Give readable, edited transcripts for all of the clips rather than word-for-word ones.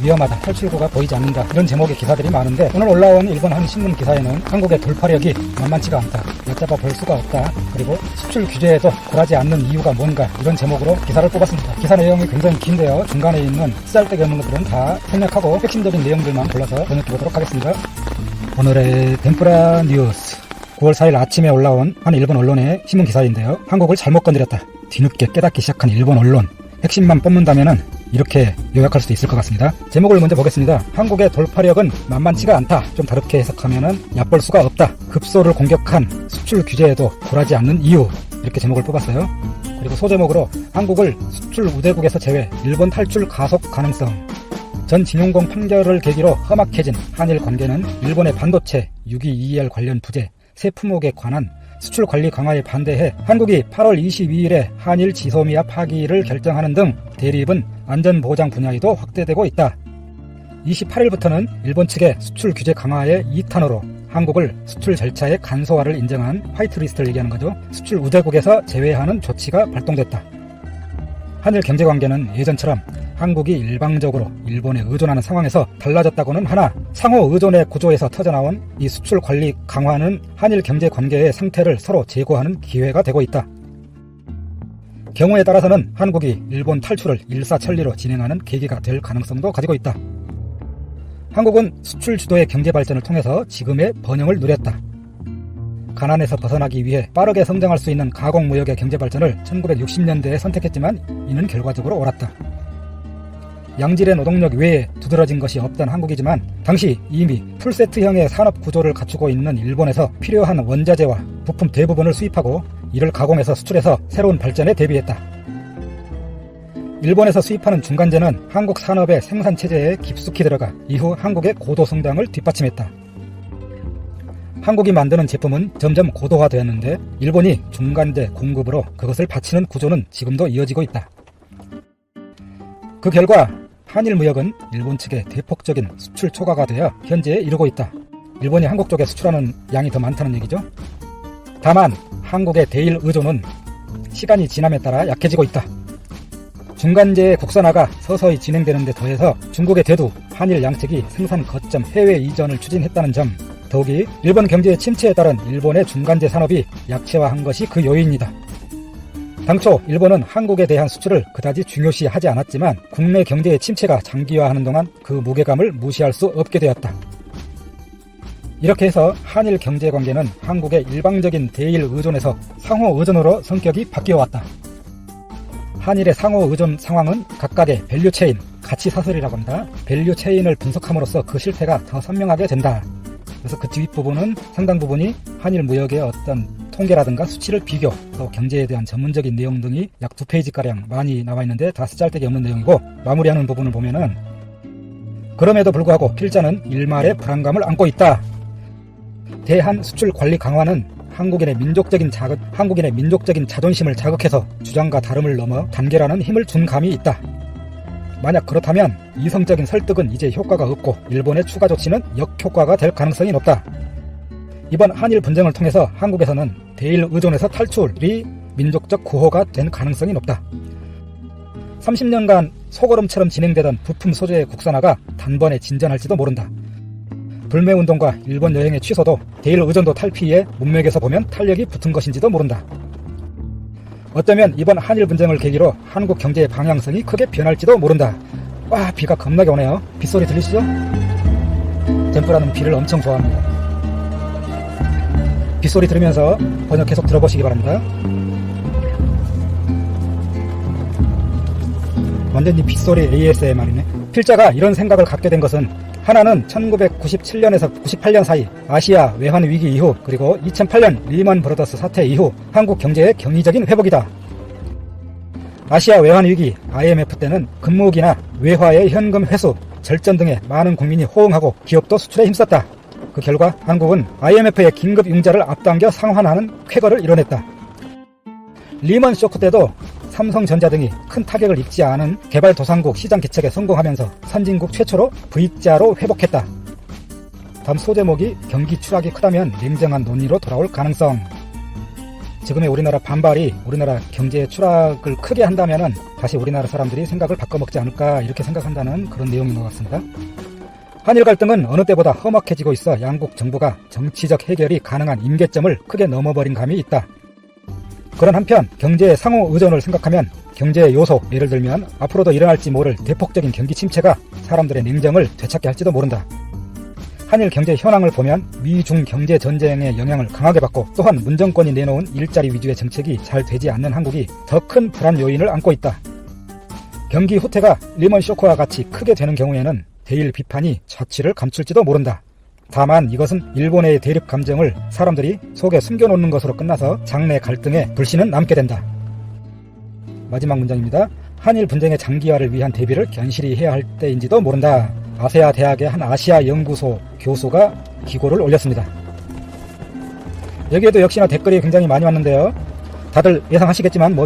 위험하다, 탈출구가 보이지 않는다, 이런 제목의 기사들이 많은데 오늘 올라온 일본 한 신문 기사에는 한국의 돌파력이 만만치가 않다, 얕잡아 볼 수가 없다, 그리고 수출 규제에도 굴하지 않는 이유가 뭔가, 이런 제목으로 기사를 뽑았습니다. 기사 내용이 굉장히 긴데요, 중간에 있는 쓰잘데기 없는 것들은 다 생략하고 핵심적인 내용들만 골라서 전해드리도록 하겠습니다. 오늘의 덴푸라 뉴스, 9월 4일 아침에 올라온 한 일본 언론의 신문 기사인데요, 한국을 잘못 건드렸다, 뒤늦게 깨닫기 시작한 일본 언론, 핵심만 뽑는다면은 이렇게 요약할 수도 있을 것 같습니다. 제목을 먼저 보겠습니다. 한국의 돌파력은 만만치가 않다, 좀 다르게 해석하면은 얕볼 수가 없다, 급소를 공격한 수출 규제에도 굴하지 않는 이유, 이렇게 제목을 뽑았어요. 그리고 소제목으로 한국을 수출 우대국에서 제외, 일본 탈출 가속 가능성. 전 징용공 판결을 계기로 험악해진 한일 관계는 일본의 반도체, 6.22일 관련 부재, 새 품목에 관한 수출 관리 강화에 반대해 한국이 8월 22일에 한일 지소미아 파기를 결정하는 등 대립은 안전보장 분야에도 확대되고 있다. 28일부터는 일본 측의 수출 규제 강화의 2탄으로 한국을 수출 절차의 간소화를 인정한 화이트리스트를 얘기하는 거죠. 수출 우대국에서 제외하는 조치가 발동됐다. 한일 경제관계는 예전처럼 한국이 일방적으로 일본에 의존하는 상황에서 달라졌다고는 하나, 상호 의존의 구조에서 터져나온 이 수출 관리 강화는 한일 경제관계의 상태를 서로 제고하는 기회가 되고 있다. 경우에 따라서는 한국이 일본 탈출을 일사천리로 진행하는 계기가 될 가능성도 가지고 있다. 한국은 수출 주도의 경제 발전을 통해서 지금의 번영을 누렸다. 가난에서 벗어나기 위해 빠르게 성장할 수 있는 가공무역의 경제 발전을 1960년대에 선택했지만 이는 결과적으로 옳았다. 양질의 노동력 외에 두드러진 것이 없던 한국이지만 당시 이미 풀세트형의 산업 구조를 갖추고 있는 일본에서 필요한 원자재와 부품 대부분을 수입하고 이를 가공해서 수출해서 새로운 발전에 대비했다. 일본에서 수입하는 중간재는 한국 산업의 생산체제에 깊숙이 들어가 이후 한국의 고도 성장을 뒷받침했다. 한국이 만드는 제품은 점점 고도화되었는데 일본이 중간재 공급으로 그것을 바치는 구조는 지금도 이어지고 있다. 그 결과 한일 무역은 일본 측의 대폭적인 수출 초과가 되어 현재에 이르고 있다. 일본이 한국 쪽에 수출하는 양이 더 많다는 얘기죠. 다만 한국의 대일 의존은 시간이 지남에 따라 약해지고 있다. 중간재의 국산화가 서서히 진행되는 데 더해서 중국의 대두, 한일 양측이 생산 거점 해외 이전을 추진했다는 점, 더욱이 일본 경제의 침체에 따른 일본의 중간재 산업이 약체화한 것이 그 요인이다. 당초 일본은 한국에 대한 수출을 그다지 중요시하지 않았지만 국내 경제의 침체가 장기화하는 동안 그 무게감을 무시할 수 없게 되었다. 이렇게 해서 한일 경제관계는 한국의 일방적인 대일 의존에서 상호 의존으로 성격이 바뀌어왔다. 한일의 상호 의존 상황은 각각의 밸류체인, 가치사슬이라고 합니다. 밸류체인을 분석함으로써 그 실태가 더 선명하게 된다. 그래서 그 뒷부분은 상당 부분이 한일 무역의 어떤 통계라든가 수치를 비교, 또 경제에 대한 전문적인 내용 등이 약 2페이지가량 많이 나와 있는데 다 쓰잘데기 없는 내용이고, 마무리하는 부분을 보면은 그럼에도 불구하고 필자는 일말의 불안감을 안고 있다. 대한 수출 관리 강화는 한국인의 민족적인 자존심을 자극해서 주장과 다름을 넘어 단결하는 힘을 준 감이 있다. 만약 그렇다면 이성적인 설득은 이제 효과가 없고 일본의 추가 조치는 역효과가 될 가능성이 높다. 이번 한일 분쟁을 통해서 한국에서는 대일 의존에서 탈출이 민족적 구호가 된 가능성이 높다. 30년간 소거름처럼 진행되던 부품 소재의 국산화가 단번에 진전할지도 모른다. 불매운동과 일본 여행의 취소도 대일 의존도 탈피에 문맥에서 보면 탄력이 붙은 것인지도 모른다. 어쩌면 이번 한일 분쟁을 계기로 한국 경제의 방향성이 크게 변할지도 모른다. 와, 비가 겁나게 오네요. 빗소리 들리시죠? 덴푸라는 비를 엄청 좋아합니다. 빗소리 들으면서 번역 계속 들어보시기 바랍니다. 완전히 빗소리 ASMR이네. 필자가 이런 생각을 갖게 된 것은 하나는 1997년에서 98년 사이 아시아 외환 위기 이후, 그리고 2008년 리먼 브러더스 사태 이후 한국 경제의 경이적인 회복이다. 아시아 외환 위기 IMF 때는 금무기나 외화의 현금 회수, 절전 등에 많은 국민이 호응하고 기업도 수출에 힘썼다. 그 결과 한국은 IMF의 긴급 융자를 앞당겨 상환하는 쾌거를 이뤄냈다. 리먼 쇼크 때도 삼성전자 등이 큰 타격을 입지 않은 개발도상국 시장 개척에 성공하면서 선진국 최초로 V자로 회복했다. 다음 소제목이 경기 추락이 크다면 냉정한 논의로 돌아올 가능성. 지금의 우리나라 반발이 우리나라 경제 추락을 크게 한다면은 다시 우리나라 사람들이 생각을 바꿔먹지 않을까 이렇게 생각한다는 그런 내용인 것 같습니다. 한일 갈등은 어느 때보다 험악해지고 있어 양국 정부가 정치적 해결이 가능한 임계점을 크게 넘어버린 감이 있다. 그런 한편 경제의 상호 의존을 생각하면 경제의 요소, 예를 들면 앞으로도 일어날지 모를 대폭적인 경기 침체가 사람들의 냉정을 되찾게 할지도 모른다. 한일 경제 현황을 보면 미중 경제 전쟁의 영향을 강하게 받고 또한 문정권이 내놓은 일자리 위주의 정책이 잘 되지 않는 한국이 더 큰 불안 요인을 안고 있다. 경기 후퇴가 리먼 쇼크와 같이 크게 되는 경우에는 대일 비판이 자취를 감출지도 모른다. 다만 이것은 일본의 대립 감정을 사람들이 속에 숨겨놓는 것으로 끝나서 장내 갈등에 불씨는 남게 된다. 마지막 문장입니다. 한일 분쟁의 장기화를 위한 대비를 견실히 해야 할 때인지도 모른다. 아세아 대학의 한 아시아 연구소 교수가 기고를 올렸습니다. 여기에도 역시나 댓글이 굉장히 많이 왔는데요. 다들 예상하시겠지만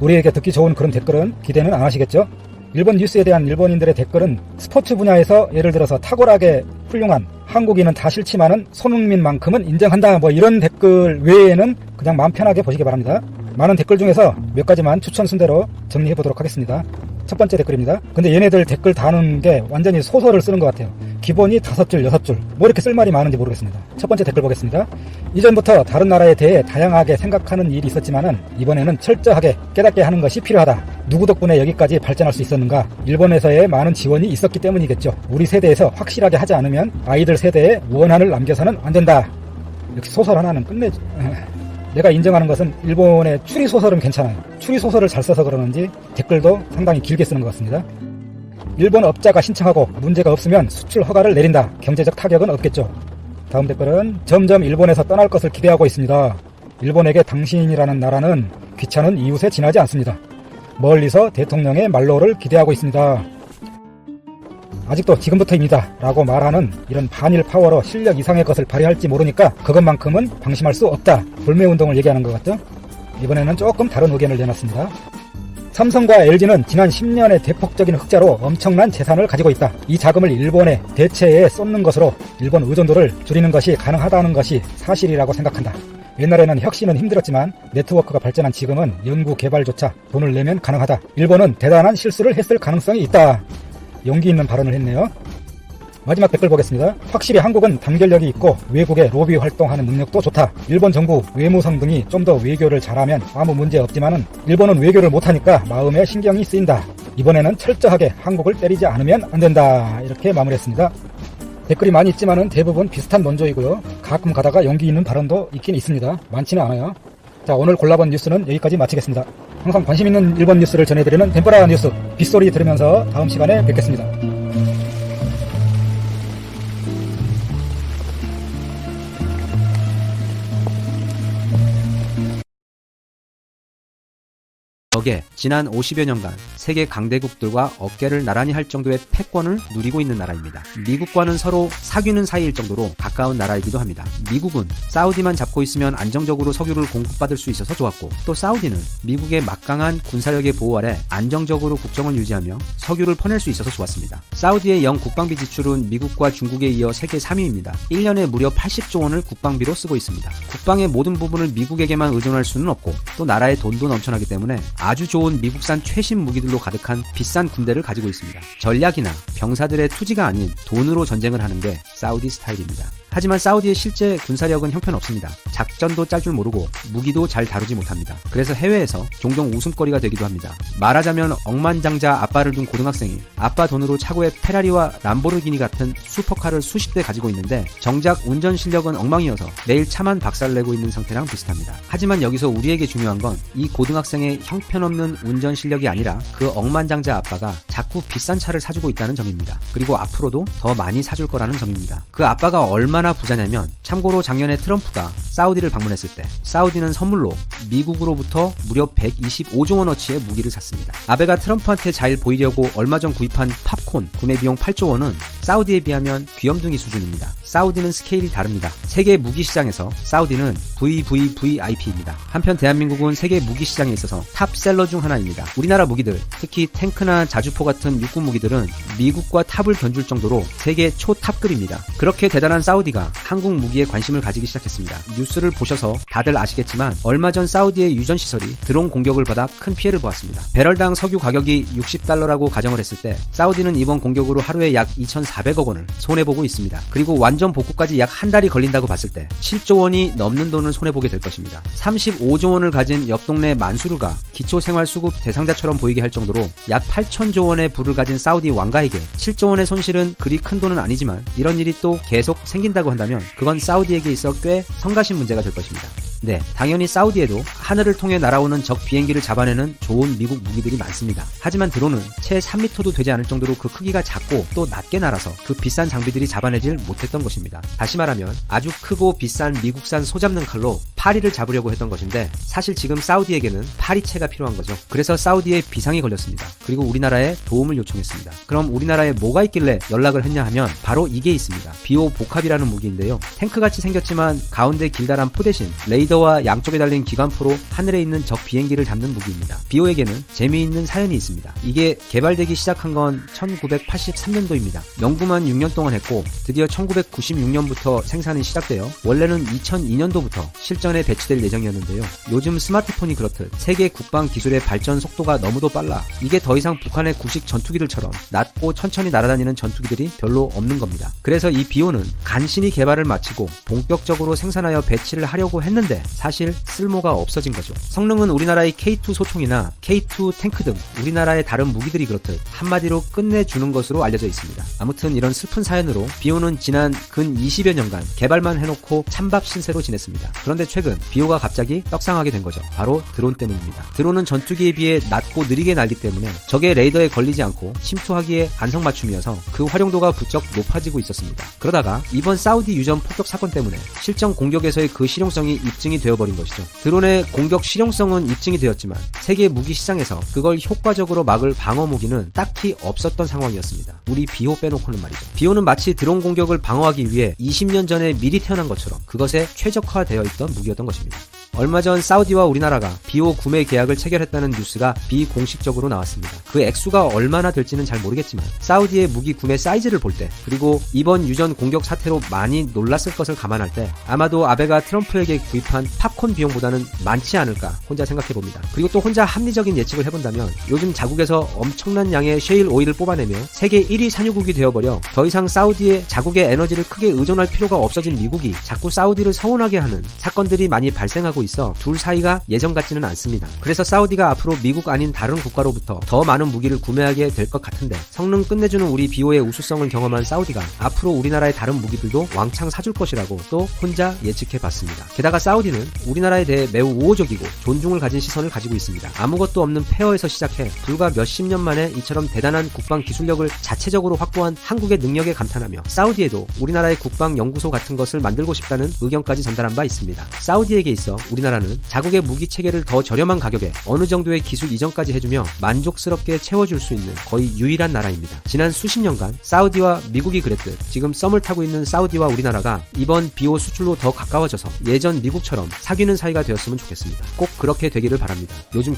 우리에게 듣기 좋은 그런 댓글은 기대는 안 하시겠죠? 일본 뉴스에 대한 일본인들의 댓글은 스포츠 분야에서 예를 들어서 탁월하게 훌륭한 한국인은 다 싫지만은 손흥민만큼은 인정한다 이런 댓글 외에는 그냥 마음 편하게 보시기 바랍니다. 많은 댓글 중에서 몇 가지만 추천 순대로 정리해 보도록 하겠습니다. 첫 번째 댓글입니다. 근데 얘네들 댓글 다는 게 완전히 소설을 쓰는 것 같아요. 기본이 5줄, 6줄. 이렇게 쓸 말이 많은지 모르겠습니다. 첫 번째 댓글 보겠습니다. 이전부터 다른 나라에 대해 다양하게 생각하는 일이 있었지만은 이번에는 철저하게 깨닫게 하는 것이 필요하다. 누구 덕분에 여기까지 발전할 수 있었는가? 일본에서의 많은 지원이 있었기 때문이겠죠. 우리 세대에서 확실하게 하지 않으면 아이들 세대에 원한을 남겨서는 안 된다. 이렇게 소설 하나는 끝내죠. 내가 인정하는 것은 일본의 추리소설은 괜찮아요. 추리소설을 잘 써서 그러는지 댓글도 상당히 길게 쓰는 것 같습니다. 일본 업자가 신청하고 문제가 없으면 수출 허가를 내린다. 경제적 타격은 없겠죠. 다음 댓글은 점점 일본에서 떠날 것을 기대하고 있습니다. 일본에게 당신이라는 나라는 귀찮은 이웃에 지나지 않습니다. 멀리서 대통령의 말로를 기대하고 있습니다. 아직도 지금부터입니다 라고 말하는 이런 반일 파워로 실력 이상의 것을 발휘할지 모르니까 그것만큼은 방심할 수 없다. 불매운동을 얘기하는 것 같죠? 이번에는 조금 다른 의견을 내놨습니다. 삼성과 LG는 지난 10년의 대폭적인 흑자로 엄청난 재산을 가지고 있다. 이 자금을 일본의 대체에 쏟는 것으로 일본 의존도를 줄이는 것이 가능하다는 것이 사실이라고 생각한다. 옛날에는 혁신은 힘들었지만 네트워크가 발전한 지금은 연구 개발조차 돈을 내면 가능하다. 일본은 대단한 실수를 했을 가능성이 있다. 용기 있는 발언을 했네요. 마지막 댓글 보겠습니다. 확실히 한국은 단결력이 있고 외국에 로비 활동하는 능력도 좋다. 일본 정부, 외무성 등이 좀 더 외교를 잘하면 아무 문제 없지만은 일본은 외교를 못하니까 마음에 신경이 쓰인다. 이번에는 철저하게 한국을 때리지 않으면 안 된다. 이렇게 마무리했습니다. 댓글이 많이 있지만은 대부분 비슷한 논조이고요. 가끔 가다가 용기 있는 발언도 있긴 있습니다. 많지는 않아요. 자, 오늘 골라본 뉴스는 여기까지 마치겠습니다. 항상 관심 있는 일본 뉴스를 전해드리는 덴뿌라 뉴스 빗소리 들으면서 다음 시간에 뵙겠습니다. 덕에 지난 50여 년간 세계 강대국들과 어깨를 나란히 할 정도의 패권을 누리고 있는 나라입니다. 미국과는 서로 사귀는 사이일 정도로 가까운 나라이기도 합니다. 미국은 사우디만 잡고 있으면 안정적으로 석유를 공급받을 수 있어서 좋았고, 또 사우디는 미국의 막강한 군사력의 보호 아래 안정적으로 국정을 유지하며 석유를 퍼낼 수 있어서 좋았습니다. 사우디의 연 국방비 지출은 미국과 중국에 이어 세계 3위입니다. 1년에 무려 80조 원을 국방비로 쓰고 있습니다. 국방의 모든 부분을 미국에게만 의존할 수는 없고, 또 나라의 돈도 넘쳐나기 때문에 아주 좋은 미국산 최신 무기들로 가득한 비싼 군대를 가지고 있습니다. 전략이나 병사들의 투지가 아닌 돈으로 전쟁을 하는 게 사우디 스타일입니다. 하지만 사우디의 실제 군사력은 형편없습니다. 작전도 짤 줄 모르고 무기도 잘 다루지 못합니다. 그래서 해외에서 종종 웃음거리가 되기도 합니다. 말하자면 억만장자 아빠를 둔 고등학생이 아빠 돈으로 차고에 페라리와 람보르기니 같은 슈퍼카를 수십 대 가지고 있는데 정작 운전 실력은 엉망이어서 매일 차만 박살내고 있는 상태랑 비슷합니다. 하지만 여기서 우리에게 중요한 건 이 고등학생의 형편없는 운전 실력이 아니라 그 억만장자 아빠가 자꾸 비싼 차를 사주고 있다는 점입니다. 그리고 앞으로도 더 많이 사줄 거라는 점입니다. 그 아빠가 얼마나 부자냐면, 참고로 작년에 트럼프가 사우디를 방문했을 때 사우디는 선물로 미국으로부터 무려 125조 원어치의 무기를 샀습니다. 아베가 트럼프한테 잘 보이려고 얼마 전 구입한 팝콘 구매 비용 8조 원은 사우디에 비하면 귀염둥이 수준입니다. 사우디는 스케일이 다릅니다. 세계 무기 시장에서 사우디는 VVVIP입니다. 한편 대한민국은 세계 무기 시장에 있어서 탑셀러 중 하나입니다. 우리나라 무기들, 특히 탱크나 자주포 같은 육군 무기들은 미국과 탑을 견줄 정도로 세계 초탑급입니다. 그렇게 대단한 사우디가 한국 무기에 관심을 가지기 시작했습니다. 뉴스를 보셔서 다들 아시겠지만 얼마 전 사우디의 유전시설이 드론 공격을 받아 큰 피해를 보았습니다. 배럴당 석유 가격이 $60라고 가정을 했을 때 사우디는 이번 공격으로 하루에 약 2,400억 원을 손해보고 있습니다. 그리고 완전 복구까지 약 한 달이 걸린다고 봤을 때 7조 원이 넘는 돈을 손해보게 될 것입니다. 35조 원을 가진 옆 동네 만수르가 기초생활수급 대상자처럼 보이게 할 정도로 약 8천조 원의 부를 가진 사우디 왕가에게 7조 원의 손실은 그리 큰 돈은 아니지만 이런 일이 또 계속 생긴다고 한다면 그건 사우디에게 있어 꽤 성가신 문제가 될 것입니다. 네, 당연히 사우디에도 하늘을 통해 날아오는 적 비행기를 잡아내는 좋은 미국 무기들이 많습니다. 하지만 드론은 채 3m도 되지 않을 정도로 그 크기가 작고 또 낮게 날아서 그 비싼 장비들이 잡아내질 못했던 것입니다. 다시 말하면 아주 크고 비싼 미국산 소잡는 칼로 파리를 잡으려고 했던 것인데 사실 지금 사우디에게는 파리채가 필요한 거죠. 그래서 사우디에 비상이 걸렸습니다. 그리고 우리나라에 도움을 요청했습니다. 그럼 우리나라에 뭐가 있길래 연락을 했냐 하면 바로 이게 있습니다. 비오 복합이라는 무기인데요. 탱크같이 생겼지만 가운데 길다란 포 대신 레이더와 양쪽에 달린 기관포로 하늘에 있는 적 비행기를 잡는 무기입니다. 비오에게는 재미있는 사연이 있습니다. 이게 개발되기 시작한 건 1983년도입니다. 연구만 6년 동안 했고 드디어 1996년부터 생산이 시작되어 원래는 2002년도부터 실전에 배치될 예정이었는데요. 요즘 스마트폰이 그렇듯 세계 국방 기술의 발전 속도가 너무도 빨라 이게 더 이상 북한의 구식 전투기들처럼 낮고 천천히 날아다니는 전투기들이 별로 없는 겁니다. 그래서 이 비오는 간신히 개발을 마치고 본격적으로 생산하여 배치를 하려고 했는데 사실 쓸모가 없어진 거죠. 성능은 우리나라의 K2 소총이나 K2 탱크 등 우리나라의 다른 무기들이 그렇듯 한마디로 끝내주는 것으로 알려져 있습니다. 아무튼 이런 슬픈 사연으로 비오는 지난 근 20여 년간 개발만 해놓고 찬밥 신세로 지냈습니다. 그런데 최근 비오가 갑자기 떡상하게 된 거죠. 바로 드론 때문입니다. 드론은 전투기에 비해 낮고 느리게 날기 때문에 적의 레이더에 걸리지 않고 침투하기에 안성맞춤이어서 그 활용도가 부쩍 높아지고 있었습니다. 그러다가 이번 사우디 유전 폭격 사건 때문에 실전 공격에서의 그 실용성이 입증이 되어버린 것이죠. 드론의 공격 실용성은 입증이 되었지만 세계 무기 시장에서 그걸 효과적으로 막을 방어 무기는 딱히 없었던 상황이었습니다. 우리 비오 빼놓고는 말이죠. 비오는 마치 드론 공격을 방어하기 위해 20년 전에 미리 태어난 것처럼 그것에 최적화되어 있던 무기였던 것입니다. 얼마 전 사우디와 우리나라가 비오 구매 계약을 체결했다는 뉴스가 비공식적으로 나왔습니다. 그 액수가 얼마나 될지는 잘 모르겠지만 사우디의 무기 구매 사이즈를 볼 때 그리고 이번 유전 공격 사태로 많이 놀랐을 것을 감안할 때 아마도 아베가 트럼프에게 구입한 팝콘 비용보다는 많지 않을까 혼자 생각해봅니다. 그리고 또 혼자 합리적인 예측을 해본다면 요즘 자국에서 엄청난 양의 셰일 오일을 뽑아내며 세계 1위 산유국이 되어버려 더 이상 사우디의 자국의 에너지를 크게 의존할 필요가 없어진 미국이 자꾸 사우디를 서운하게 하는 사건들이 많이 발생하고 있어 둘 사이가 예전 같지는 않습니다. 그래서 사우디가 앞으로 미국 아닌 다른 국가로부터 더 많은 무기를 구매하게 될 것 같은데 성능 끝내주는 우리 비오의 우수성을 경험한 사우디가 앞으로 우리나라의 다른 무기들도 왕창 사줄 것이라고 또 혼자 예측해봤습니다. 게다가 사우디는 우리나라에 대해 매우 우호적이고 존중을 가진 시선을 가지고 있습니다. 아무것도 없는 폐허에서 시작해 불과 몇십 년 만에 이처럼 대단한 국방 기술력을 자체적으로 확보한 한국의 능력에 감탄하며 사우디에도 우리나라의 국방연구소 같은 것을 만들고 싶다는 의견까지 전달한 바 있습니다. 사우디에게 있어 우리나라는 자국의 무기 체계를 더 저렴한 가격에 어느 정도의 기술 이전까지 해주며 만족스럽게 채워줄 수 있는 거의 유일한 나라입니다. 지난 수십 년간 사우디와 미국이 그랬듯 지금 썸을 타고 있는 사우디와 우리나라가 이번 비오 수출로 더 가까워져서 예전 미국처럼 사귀는 사이가 되었으면 좋겠습니다. 꼭 그렇게 되기를 바랍니다. 요즘